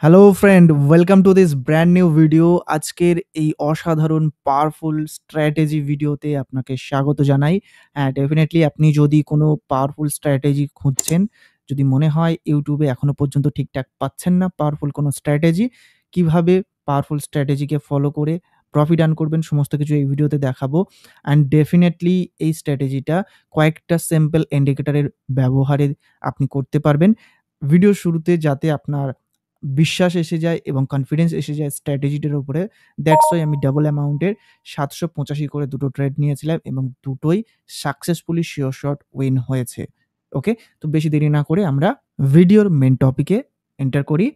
Hello friend, welcome to this brand new video. আজকের এই অসাধারণ পাওয়ারফুল স্ট্র্যাটেজি ভিডিওতে আপনাকে স্বাগত জানাই। হ্যাঁ, ডেফিনিটলি আপনি যদি কোনো পাওয়ারফুল স্ট্র্যাটেজি খুঁজছেন, যদি মনে হয় ইউটিউবে এখনো পর্যন্ত ঠিকঠাক পাচ্ছেন না পাওয়ারফুল কোনো স্ট্র্যাটেজি, কিভাবে পাওয়ারফুল স্ট্র্যাটেজিকে ফলো করে প্রফিট আর্ন করবেন সমস্ত কিছু এই ভিডিওতে দেখাবো। অ্যান্ড ডেফিনেটলি এই স্ট্র্যাটেজিটা কয়েকটা সিম্পল ইন্ডিকেটরের ব্যবহারে আপনি করতে পারবেন। ভিডিওর শুরুতে যাতে আপনার বিশ্বাস এসে যায় এবং কনফিডেন্স এসে যায় স্ট্র্যাটেজিটার উপরে। দ্যাটস ওয়াই আমি ডাবল অ্যামাউন্টের ৭৮৫ করে দুটো ট্রেড নিয়েছিলাম এবং দুটোই সাকসেসফুলি শিওর শট উইন হয়েছে। ওকে? তো বেশি দেরি না করে আমরা ভিডিওর মেইন টপিকে এন্টার করি।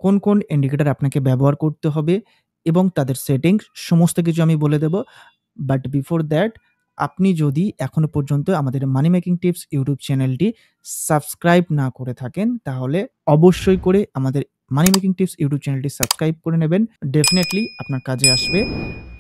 কোন, কোন ইন্ডিকেটর আপনাকে ব্যবহার করতে হবে এবং তাদের সেটিংস সমস্ত কিছু আমি বলে দেব। বাট বিফোর দ্যাট আপনি যদি এখনো পর্যন্ত আমাদের মানি মেকিং টিপস ইউটিউব চ্যানেলটি সাবস্ক্রাইব না করে থাকেন, তাহলে অবশ্যই করে আমাদের মানি মেকিং টিপস ইউটিউব চ্যানেলটি সাবস্ক্রাইব করে নেবেন। ডেফিনিটলি আপনার কাজে আসবে।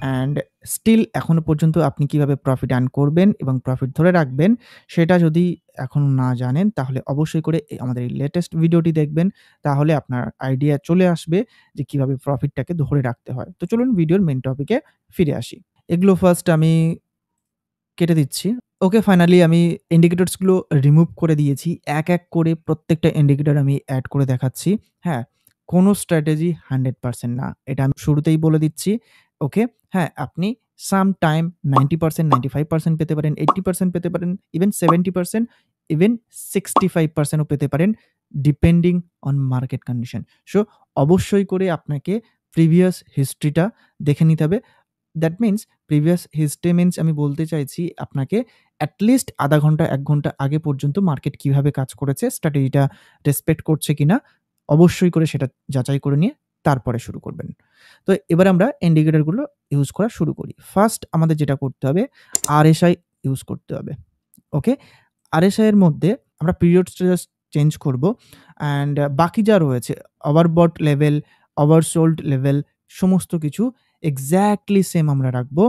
অ্যান্ড স্টিল এখনো পর্যন্ত আপনি কিভাবে প্রফিট আর্ন করবেন এবং প্রফিট ধরে রাখবেন, সেটা যদি এখনো না জানেন, তাহলে অবশ্যই করে আমাদের এই লেটেস্ট ভিডিওটি দেখবেন। তাহলে আপনার আইডিয়া চলে আসবে যে কিভাবে প্রফিটটাকে ধরে রাখতে হয়। তো চলুন ভিডিওর মেইন টপিকে ফিরে আসি। এগুলো ফার্স্ট আমি কেটে দিচ্ছি। ওকে, ফাইনালি আমি ইন্ডিকেটরস গুলো রিমুভ করে দিয়েছি। এক, এক করে প্রত্যেকটা ইন্ডিকেটর আমি এড করে দেখাচ্ছি। হ্যাঁ, কোনো স্ট্র্যাটেজি 100% না। এটা আমি শুরুতেই বলে দিচ্ছি। ওকে? হ্যাঁ, আপনি সামটাইম 90%, 95% পেতে পারেন, 80% পেতে পারেন, ইভেন 70%, ইভেন 65% ও পেতে পারেন, depending on market condition. So অবশ্যই করে আপনাকে প্রিভিয়াস হিস্ট্রিটা দেখে নিতে হবে। That means previous history means আমি বলতে চাইছি আপনাকে এটলিস্ট ০.৫ ঘন্টা ১ ঘন্টা আগে পর্যন্ত মার্কেট কিভাবে কাজ করেছে, স্ট্র্যাটেজিটা রেসপেক্ট করছে কিনা অবশ্যই করে সেটা যাচাই করে নিয়ে তারপরে শুরু করবেন। তো এবার আমরা ইন্ডিকেটরগুলো ইউজ করা শুরু করি। ফার্স্ট আমাদের যেটা করতে হবে, RSI ইউজ করতে হবে। ওকে? RSI এর মধ্যে আমরা পিরিয়ডসটা জাস্ট চেঞ্জ করব। অ্যান্ড বাকি যা রয়েছে ওভারবট লেভেল, ওভারসোল্ড লেভেল সমস্ত কিছু এক্সাক্টলি সেম আমরা রাখবো।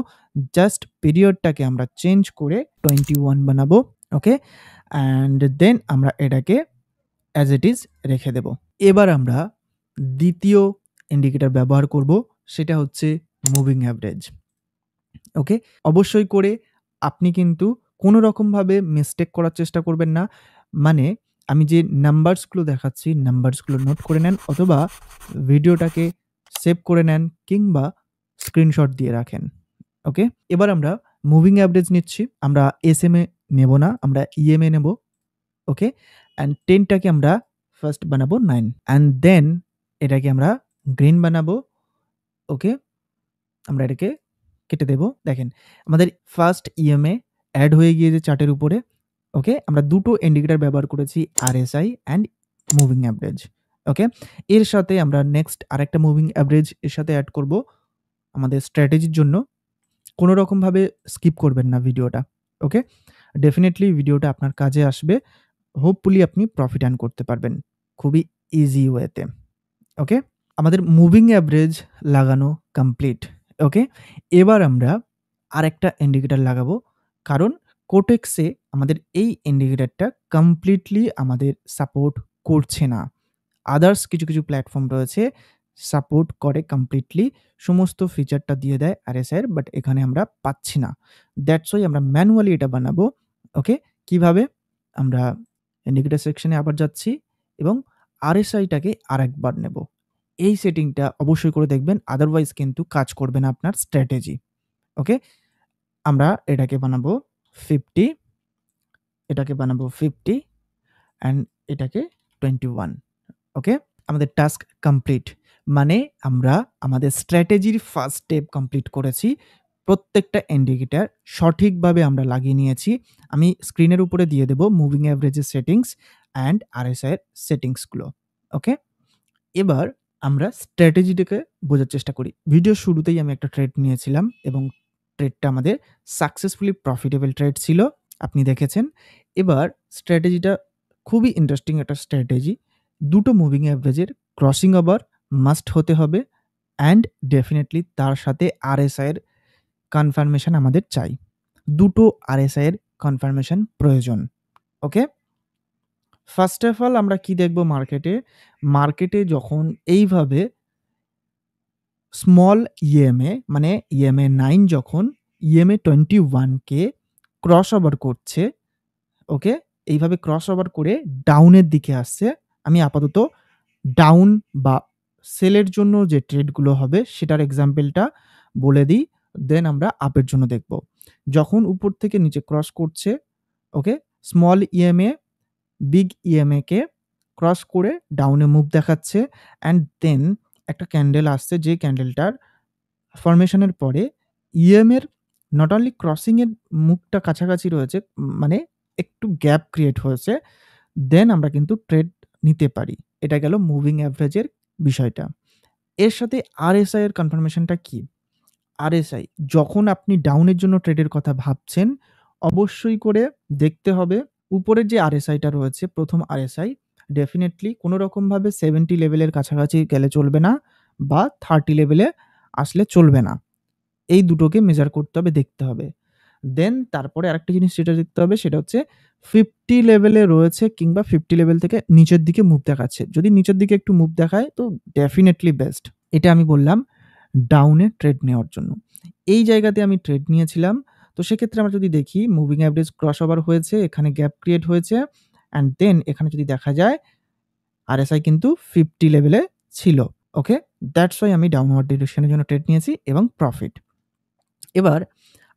জাস্ট পিরিয়ডটাকে আমরা চেঞ্জ করে 21 বানাবো। ওকে? অ্যান্ড দেন আমরা এটাকে অ্যাজ ইট ইজ রেখে দেব। এবার আমরা দ্বিতীয় ইন্ডিকেটর ব্যবহার করব। সেটা হচ্ছে মুভিং এভারেজ। ওকে? অবশ্যই করে আপনি কিন্তু কোনো রকমভাবে মিস্টেক করার চেষ্টা করবেন না। মানে আমি যে নাম্বারসগুলো দেখাচ্ছি, নাম্বারসগুলো নোট করে নেন অথবা ভিডিওটাকে সেভ করে নেন কিংবা স্ক্রিনশট দিয়ে রাখেন। ওকে? এবার আমরা মুভিং এভারেজ নিচ্ছি। আমরা SMA নেব না, আমরা EMA নেব। ওকে? অ্যান্ড 10 টাকে আমরা ফার্স্ট বানাবো 9 অ্যান্ড দেন এটাকে আমরা গ্রিন বানাবো। ওকে? আমরা এটাকে কেটে দেব। দেখেন আমাদের ফার্স্ট EMA এড হয়ে গিয়েছে চার্টের উপরে। ওকে? আমরা দুটো ইন্ডিকেটর ব্যবহার করেছি RSI অ্যান্ড মুভিং এভারেজ। ওকে? এর সাথে আমরা নেক্সট আরেকটা মুভিং এভারেজ এর সাথে এড করব আমাদের স্ট্র্যাটেজির জন্য। কোনো রকমভাবে স্কিপ করবেন না ভিডিওটা। ওকে? ডেফিনিটলি ভিডিওটা আপনার কাজে আসবে। হোপফুলি আপনি প্রফিট আর্ন করতে পারবেন খুবই ইজি ওয়েতে। ওকে? আমাদের মুভিং এভারেজ লাগানো কমপ্লিট। ওকে? এবার আমরা আরেকটা ইন্ডিকেটর লাগাবো। কারণ কোটেক্সে আমাদের এই ইন্ডিকেটরটা কমপ্লিটলি আমাদের সাপোর্ট করছে না। আদার্স কিছু, কিছু প্ল্যাটফর্ম রয়েছে সাপোর্ট করে কমপ্লিটলি। সমস্ত ফিচারটা দিয়ে দেয় RSI এর, বাট এখানে আমরা পাচ্ছি না। দ্যাটস ওয়াই আমরা ম্যানুয়ালি এটা বানাবো। ওকে? কিভাবে? আমরা ইন্ডিকেটর সেকশনে আবার যাচ্ছি এবং RSI টাকে আরেকবার নেব। এই সেটিংটা অবশ্যই করে দেখবেন। আদারওয়াইজ কিন্তু কাজ করবে না আপনার স্ট্র্যাটেজি। ওকে? আমরা এটাকে বানাবো 50, এটাকে বানাবো 50 অ্যান্ড এটাকে 21। ওকে? আমাদের টাস্ক কমপ্লিট। মানে আমরা আমাদের স্ট্র্যাটেজির ফার্স্ট স্টেপ কমপ্লিট করেছি। প্রত্যেকটা ইন্ডিকেটর সঠিকভাবে আমরা লাগিয়ে নিয়েছি। আমি স্ক্রিনের উপরে দিয়ে দেব মুভিং এভারেজের সেটিংস অ্যান্ড RSI এর সেটিংসগুলো। ওকে? এবার আমরা স্ট্র্যাটেজিটাকে বোঝার চেষ্টা করি। ভিডিওর শুরুতেই আমি একটা ট্রেড নিয়েছিলাম এবং ট্রেডটা আমাদের সাকসেসফুলি প্রফিটেবল ট্রেড ছিল। আপনি দেখেছেন। এবার স্ট্র্যাটেজিটা খুবই ইন্টারেস্টিং একটা স্ট্র্যাটেজি। দুটো মুভিং এভারেজের ক্রসিং ওভার মাস্ট হতে হবে অ্যান্ড ডেফিনিটলি তার সাথে RSI এর কনফার্মেশন আমাদের চাই। দুটো RSI এর কনফার্মেশন প্রয়োজন। ওকে? ফার্স্ট অফ অল আমরা কি দেখব মার্কেটে? মার্কেটে যখন এইভাবে স্মল ইএমএ মানে ইএমএ 9 যখন ইএমএ 21 কে ক্রস ওভার করছে, ওকে? এইভাবে ক্রস ওভার করে ডাউনের দিকে আসছে। আমি আপাতত ডাউন বা সেলের জন্য যে ট্রেডগুলো হবে সেটার এক্সাম্পলটা বলে দিই। দেন আমরা আপের জন্য দেখব। যখন উপর থেকে নিচে ক্রস করছে, ওকে? স্মল ইএমএ বিগ ইএমএ কে ক্রস করে ডাউনে মুভ দেখাচ্ছে অ্যান্ড দেন একটা ক্যান্ডেল আসছে যে ক্যান্ডেলটার ফরমেশনের পরে ইএম এর নট অনলি ক্রসিং এর মুখটা কাছাকাছি রয়েছে, মানে একটু গ্যাপ ক্রিয়েট হয়েছে। দেন আমরা কিন্তু ট্রেড নিতে পারি। এটা গেল মুভিং এভারেজের বিষয়টা। এর সাথে আরএসআই এর কনফার্মেশনটা কি? আরএসআই যখন আপনি ডাউনের জন্য ট্রেডের কথা ভাবছেন, অবশ্যই করে দেখতে হবে উপরের যে আরএসআইটা রয়েছে, ১ম আরএসআই ডেফিনিটলি কোনো রকমভাবে 70 লেভেলের কাছাকাছি গেলে চলবে না বা 30 লেভেলে আসলে চলবে না। এই দুটোকে মেজার করতে হবে, দেখতে হবে। দেন তারপরে আরেকটা জিনিস যেটা দেখতে হবে সেটা হচ্ছে 50 লেভেলে রয়েছে কিংবা 50 লেভেল থেকে নিচের দিকে মুভ দেখাচ্ছে। যদি নিচের দিকে একটু মুভ দেখায় তো ডেফিনিটলি বেস্ট। এটা আমি বললাম ডাউনে ট্রেড নেওয়ার জন্য। এই জায়গাতে আমি ট্রেড নিয়েছিলাম। তো সেক্ষেত্রে আমরা যদি দেখি মুভিং এভারেজ ক্রস ওভার হয়েছে, এখানে গ্যাপ ক্রিয়েট হয়েছে অ্যান্ড দেন এখানে যদি দেখা যায় আরএসআই কিন্তু 50 লেভেলে ছিল। ওকে? দ্যাটস ওয়াই আমি ডাউনওয়ার্ড ডিরেকশন এর জন্য ট্রেড নিয়েছি এবং প্রফিট। এবার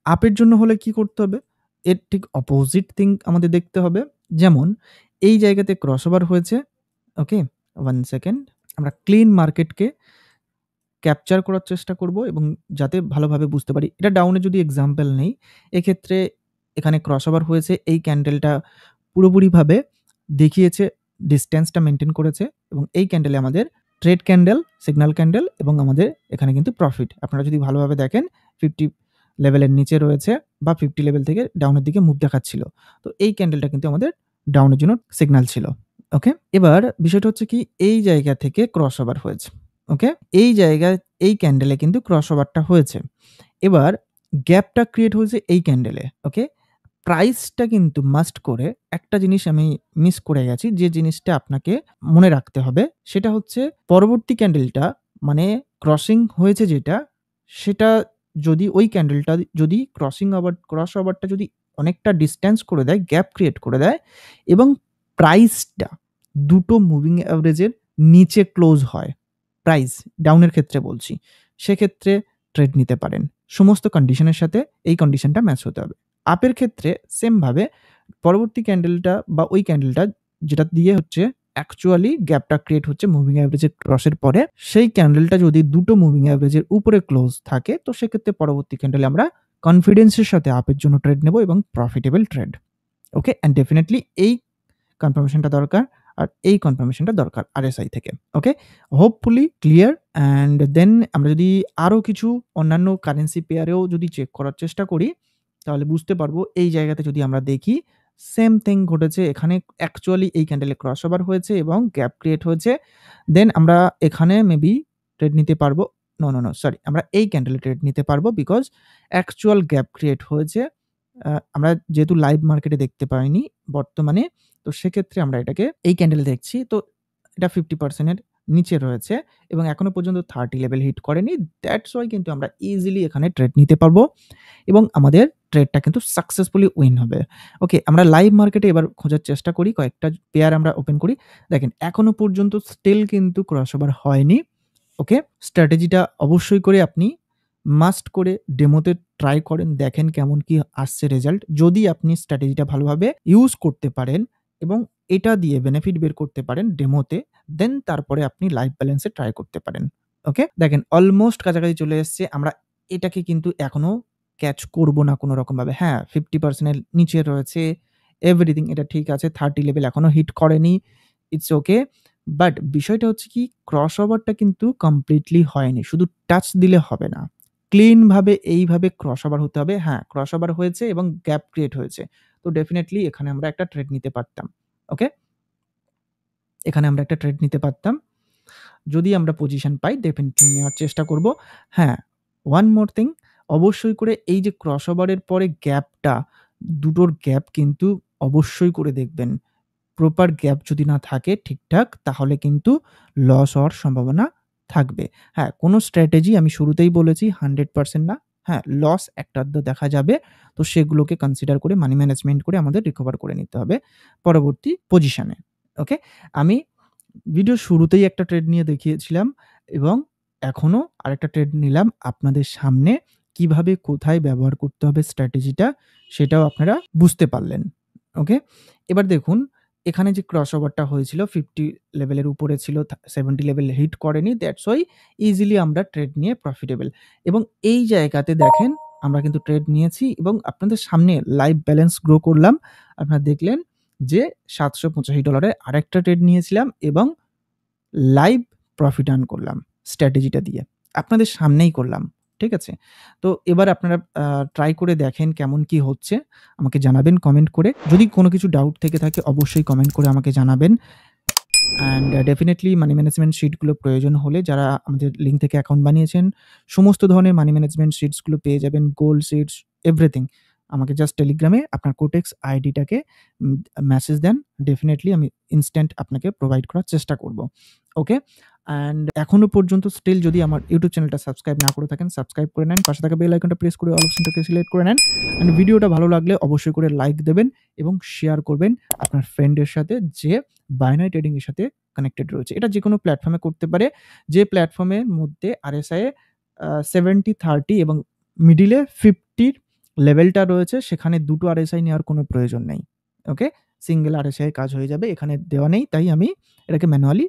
আপের জন্য হলে কি করতে হবে? এর ঠিক অপোজিট থিং আমাদের দেখতে হবে। যেমন এই জায়গাতে ক্রসওভার হয়েছে। ওকে? 1 সেকেন্ড। আমরা ক্লিন মার্কেটকে ক্যাপচার করার চেষ্টা করব এবং যাতে ভালোভাবে বুঝতে পারি। এটা ডাউনে যদি এক্সাম্পল নেই, এক্ষেত্রে এখানে ক্রসওভার হয়েছে। এই ক্যান্ডেলটা পুরোপুরিভাবে দেখিয়েছে, ডিসট্যান্সটা মেইনটেইন করেছে এবং এই ক্যান্ডেলে আমাদের ট্রেড ক্যান্ডেল, সিগন্যাল ক্যান্ডেল এবং আমাদের এখানে কিন্তু প্রফিট। আপনারা যদি ভালোভাবে দেখেন 50 লেভেলের নিচে রয়েছে বা 50 লেভেল থেকে ডাউনের দিকে মুভ দেখাচ্ছিল। তো এই ক্যান্ডেলটা কিন্তু আমাদের ডাউনের জন্য সিগন্যাল ছিল। ওকে? এবার বিষয়টা হচ্ছে কি এই জায়গা থেকে ক্রসওভার হয়েছে। ওকে? এই জায়গায় এই ক্যান্ডেলে কিন্তু ক্রসওভারটা হয়েছে। এবার গ্যাপটা ক্রিয়েট হয়েছে এই ক্যান্ডেলে। ওকে? প্রাইসটা কিন্তু মাস্ট করে একটা জিনিস আমি মিস করে গেছি, যে জিনিসটা আপনাকে মনে রাখতে হবে সেটা হচ্ছে পরবর্তী ক্যান্ডেলটা মানে ক্রসিং হয়েছে যেটা, সেটা যদি ওই ক্যান্ডেলটা যদি ক্রস ওভারটা যদি অনেকটা ডিসট্যান্স করে দেয়, গ্যাপ ক্রিয়েট করে দেয় এবং প্রাইসটা দুটো মুভিং এভারেজের নিচে ক্লোজ হয়, প্রাইস ডাউনের ক্ষেত্রে বলছি, সেক্ষেত্রে ট্রেড নিতে পারেন। সমস্ত কন্ডিশনের সাথে এই কন্ডিশনটা ম্যাচ হতে হবে। আপের ক্ষেত্রে সেম ভাবে পরবর্তী ক্যান্ডেলটা বা ওই ক্যান্ডেলটা যেটা দিয়ে হচ্ছে অ্যাকচুয়ালি গ্যাপটা ক্রিয়েট হচ্ছে মুভিং এভারেজের ক্রসের পরে, সেই ক্যান্ডেলটা যদি দুটো মুভিং এভারেজের উপরে ক্লোজ থাকে তো সেক্ষেত্রে পরবর্তী ক্যান্ডেলে আমরা কনফিডেন্সের সাথে আপের জন্য ট্রেড নেব এবং profitable trade. Okay? And definitely এই কনফার্মেশনটা দরকার আর এই কনফার্মেশনটা দরকার আরএসআই থেকে। Okay? Hopefully clear. And then আমরা যদি আরো কিছু অন্যান্য কারেন্সি পেয়ারেও যদি চেক করার চেষ্টা করি, তাহলে বুঝতে পারবো এই জায়গাতে যদি আমরা দেখি সেম থিং ঘটেছে। এখানে অ্যাকচুয়ালি এই ক্যান্ডেলে ক্রসওভার হয়েছে এবং গ্যাপ ক্রিয়েট হয়েছে। দেন আমরা এখানে মেবি ট্রেড নিতে পারবো। No, sorry. আমরা এই ক্যান্ডেলে ট্রেড নিতে পারবো বিকজ অ্যাকচুয়াল গ্যাপ ক্রিয়েট হয়েছে। আমরা যেহেতু লাইভ মার্কেটে দেখতে পাইনি বর্তমানে, তো সেক্ষেত্রে আমরা এটাকে এই ক্যান্ডেল দেখছি। তো এটা 50% এর নিচে রয়েছে এবং এখনো পর্যন্ত 30 লেভেল হিট করেনি। দ্যাটস ওয়াই কিন্তু আমরা ইজিলি এখানে ট্রেড নিতে পারবো এবং আমাদের ট্রেডটা কিন্তু সাকসেসফুলি উইন হবে। ওকে, আমরা লাইভ মার্কেটে এবার খোঁজার চেষ্টা করি। কয়েকটা পেয়ার আমরা ওপেন করি। দেখেন এখনো পর্যন্ত স্টিল কিন্তু ক্রসওভার হয়নি। ওকে? স্ট্র্যাটেজিটা অবশ্যই করে আপনি মাস্ট করে ডেমোতে ট্রাই করেন। দেখেন কেমন কি আসছে রেজাল্ট। যদি আপনি স্ট্র্যাটেজিটা ভালোভাবে ইউজ করতে পারেন এবং এটা দিয়ে বেনিফিট বের করতে পারেন ডেমোতে, দেন তারপরে আপনি লাইভ ব্যালেন্সে ট্রাই করতে পারেন। ওকে? দেখেন অলমোস্ট কাছাকাছি চলে এসছে। আমরা এটাকে কিন্তু এখনো ক্যাচ করব না কোনো রকমভাবে। হ্যাঁ, 50% এর নিচে রয়েছে। এভরিথিং এটা ঠিক আছে। 30 লেভেল এখনো হিট করেনি। It's okay. বাট বিষয়টা হচ্ছে কি ক্রসওভারটা কিন্তু কমপ্লিটলি হয়নি। শুধু টাচ দিলে হবে না। ক্লিন ভাবে এইভাবে ক্রসওভার হতে হবে। হ্যাঁ, ক্রসওভার হয়েছে এবং গ্যাপ ক্রিয়েট হয়েছে। তো ডেফিনিটলি এখানে আমরা একটা ট্রেড নিতে পারতাম। ওকে? এখানে আমরা একটা ট্রেড নিতে পারতাম। যদি আমরা পজিশন পাই ডেফিনিটলি নেওয়ার চেষ্টা করব। হ্যাঁ, ওয়ান মোর থিং, অবশ্যই করে এই যে ক্রসওভারের পরে গ্যাপটা, দুটোর গ্যাপ কিন্তু অবশ্যই করে দেখবেন। প্রপার গ্যাপ যদি না থাকে ঠিকঠাক, তাহলে কিন্তু লস হওয়ার সম্ভাবনা থাকবে। হ্যাঁ, কোনো স্ট্র্যাটেজি আমি শুরুতেই বলেছি 100% না। হ্যাঁ, লস একটা আধটা দেখা যাবে। তো সেগুলোকে কনসিডার করে মানি ম্যানেজমেন্ট করে আমাদের রিকভার করে নিতে হবে পরবর্তী পজিশনে। ওকে? আমি ভিডিওর শুরুতেই একটা ট্রেড নিয়ে দেখিয়েছিলাম এবং এখনো আরেকটা ট্রেড নিলাম আপনাদের সামনে। কিভাবে কোথায় ব্যবহার করতে হবে স্ট্র্যাটেজিটা সেটাও আপনারা বুঝতে পারলেন। ওকে? এবার দেখুন এখানে যে ক্রসওভারটা হয়েছিল 50 লেভেলের উপরে ছিল 70 লেভেল হিট করেনি। দ্যাটস ওয়াই ইজিলি আমরা ট্রেড নিয়ে প্রফিটেবল এবং এই জায়গাতে দেখেন আমরা কিন্তু ট্রেড নিয়েছি এবং আপনাদের সামনে লাইভ ব্যালেন্স গ্রো করলাম। আপনারা দেখলেন যে $785 আরেকটা ট্রেড নিয়েছিলাম এবং লাইভ প্রফিট আর্ন করলাম স্ট্র্যাটেজিটা দিয়ে। আপনাদের সামনেই করলাম। ঠিক আছে? তো এবার আপনারা ট্রাই করে দেখেন কেমন কি হচ্ছে। আমাকে জানাবেন কমেন্ট করে। যদি কোনো কিছু ডাউট থেকে থাকে অবশ্যই কমেন্ট করে আমাকে জানাবেন। অ্যান্ড ডেফিনিটলি মানি ম্যানেজমেন্ট শিটগুলো প্রয়োজন হলে যারা আমাদের লিঙ্ক থেকে অ্যাকাউন্ট বানিয়েছেন, সমস্ত ধরনের মানি ম্যানেজমেন্ট শিটসগুলো পেয়ে যাবেন। Gold shits, everything. আমাকে জাস্ট টেলিগ্রামে আপনার কোটেক্স আইডিটাকে মেসেজ দেন। ডেফিনিটলি আমি ইনস্ট্যান্ট আপনাকে প্রোভাইড করার চেষ্টা করব। ওকে? অ্যান্ড এখনো পর্যন্ত স্টিল যদি আমার ইউটিউব চ্যানেলটা সাবস্ক্রাইব না করে থাকেন, সাবস্ক্রাইব করে নেন। পাশে থাকা বেল আইকনটা প্রেস করে অল অপশনটাকে সিলেক্ট করে নেন। অ্যান্ড ভিডিওটা ভালো লাগলে অবশ্যই করে লাইক দেবেন এবং শেয়ার করবেন আপনার ফ্রেন্ডের সাথে যে বাইনারি ট্রেডিং এর সাথে কানেক্টেড রয়েছে। এটা যেকোনো প্ল্যাটফর্মে করতে পারে। যে প্ল্যাটফর্মের মধ্যে RSI 70-30 এবং মিডলে 50 লেভেলটা রয়েছে সেখানে দুটো RSI নেওয়ার কোনো প্রয়োজন নেই। ওকে? সিঙ্গেল RSI কাজ হয়ে যাবে। এখানে দেওয়া নেই তাই আমি এটাকে ম্যানুয়ালি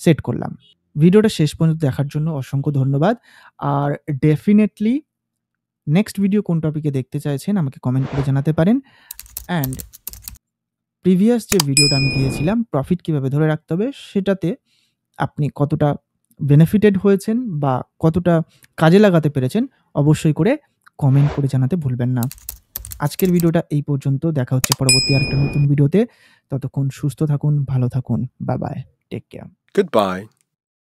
সেট করলাম। ভিডিওটা শেষ পর্যন্ত দেখার জন্য অসংখ্য ধন্যবাদ। আর ডেফিনিটলি নেক্সট ভিডিও কোন টপিকে দেখতে চাইছেন আমাকে কমেন্ট করে জানাতে পারেন। অ্যান্ড প্রিভিয়াস যে ভিডিওটা আমি দিয়েছিলাম প্রফিট কিভাবে ধরে রাখতে হবে সেটাতে আপনি কতটা বেনিফিটেড হয়েছেন বা কতটা কাজে লাগাতে পেরেছেন অবশ্যই করে কমেন্ট করে জানাতে ভুলবেন না। আজকের ভিডিওটা এই পর্যন্ত। দেখা হচ্ছে পরবর্তী আরেকটা নতুন ভিডিওতে। ততক্ষণ সুস্থ থাকুন, ভালো থাকুন। Bye bye. Take care. Goodbye.